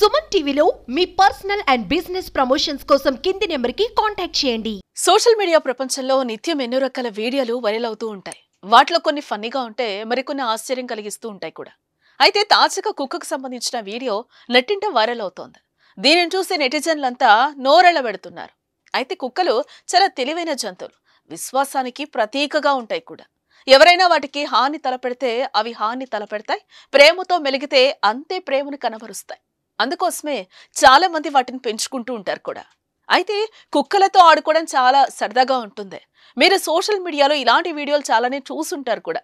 సుమన్ టీవీలో మీ personal and business promotions కోసం కింది నెంబర్కి కాంటాక్ట్ చేయండి. సోషల్ మీడియా ప్రపంచంలో నిత్యం ఎన్నో రకాల వీడియోలు వైరల్ అవుతూ ఉంటాయి. వాటిలో కొన్ని ఫన్నీగా ఉంటే మరికొన్ని ఆశ్చర్యం కలిగిస్తూ ఉంటాయి కూడా. అయితే తాజాగా కుక్కకు సంబంధించిన వీడియో నెట్టింట వైరల్ అవుతోంది. దీనిని చూసి నెటిజన్లంతా నోరెళ్లబెడుతున్నారు. అయితే కుక్కలు చాలా తెలివైన జంతువులు, విశ్వాసానికి ప్రతీకగా ఉంటాయి కూడా. ఎవరైనా వాటికి హాని తలపెడితే అవి హాని తలపెడతాయి, ప్రేమతో మెలిగితే అంతే ప్రేమను కనబరుస్తాయి. అందుకోసమే చాలా మంది వాటిని పెంచుకుంటూ ఉంటారు కూడా. అయితే కుక్కలతో ఆడుకోవడం చాలా సరదాగా ఉంటుంది. మీరు సోషల్ మీడియాలో ఇలాంటి వీడియోలు చాలానే చూసుంటారు కూడా.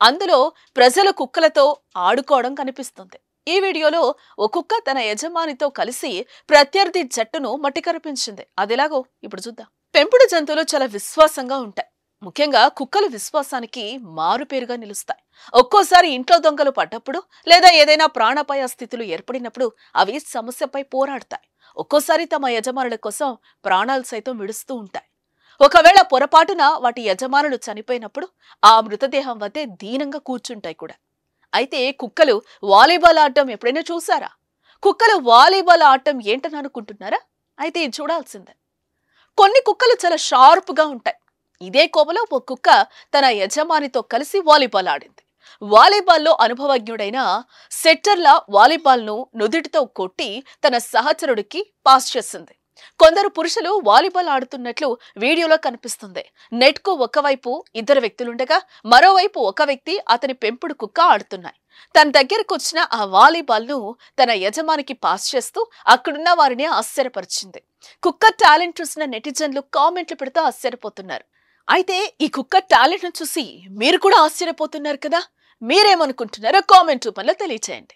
అందులో ప్రజలు కుక్కలతో ఆడుకోవడం కనిపిస్తుంది. ఈ వీడియోలో ఓ కుక్క తన యజమానితో కలిసి ప్రత్యర్థి జట్టును మట్టి కరిపించింది. అదెలాగో ఇప్పుడు చూద్దాం. పెంపుడు జంతువులు చాలా విశ్వాసంగా ఉంటాయి. ముఖ్యంగా కుక్కలు విశ్వాసానికి మారుపేరుగా నిలుస్తాయి. ఒక్కోసారి ఇంట్లో దొంగలు పడ్డప్పుడు లేదా ఏదైనా ప్రాణాపాయ స్థితులు ఏర్పడినప్పుడు అవి సమస్యపై పోరాడతాయి. ఒక్కోసారి తమ యజమానుల కోసం ప్రాణాలు సైతం విడుస్తూ ఉంటాయి. ఒకవేళ పొరపాటున వాటి యజమానులు చనిపోయినప్పుడు ఆ మృతదేహం వద్దే దీనంగా కూర్చుంటాయి కూడా. అయితే కుక్కలు వాలీబాల్ ఆడటం ఎప్పుడైనా చూసారా? కుక్కలు వాలీబాల్ ఆడటం ఏంటని అనుకుంటున్నారా? అయితే ఇది చూడాల్సిందే. కొన్ని కుక్కలు చాలా షార్ప్గా ఉంటాయి. ఇదే కోపంలో ఒక కుక్క తన యజమానితో కలిసి వాలీబాల్ ఆడింది. వాలీబాల్లో అనుభవజ్ఞుడైన సెట్టర్ల వాలీబాల్ను నుదిటితో కొట్టి తన సహచరుడికి పాస్ చేసింది. కొందరు పురుషులు వాలీబాల్ ఆడుతున్నట్లు వీడియోలో కనిపిస్తుంది. నెట్కు ఒకవైపు ఇద్దరు వ్యక్తులుండగా మరోవైపు ఒక వ్యక్తి అతని పెంపుడు కుక్క ఆడుతున్నాయి. తన దగ్గరకు వచ్చిన ఆ వాలీబాల్ను తన యజమానికి పాస్ చేస్తూ అక్కడున్న వారిని ఆశ్చర్యపరిచింది. కుక్క టాలెంట్ చూసిన నెటిజన్లు కామెంట్లు పెడుతూ ఆశ్చర్యపోతున్నారు. అయితే ఈ కుక్క టాలెంట్ ను చూసి మీరు కూడా ఆశ్చర్యపోతున్నారు కదా. మీరేమనుకుంటున్నారో కామెంట్ రూపంలో తెలియచేయండి.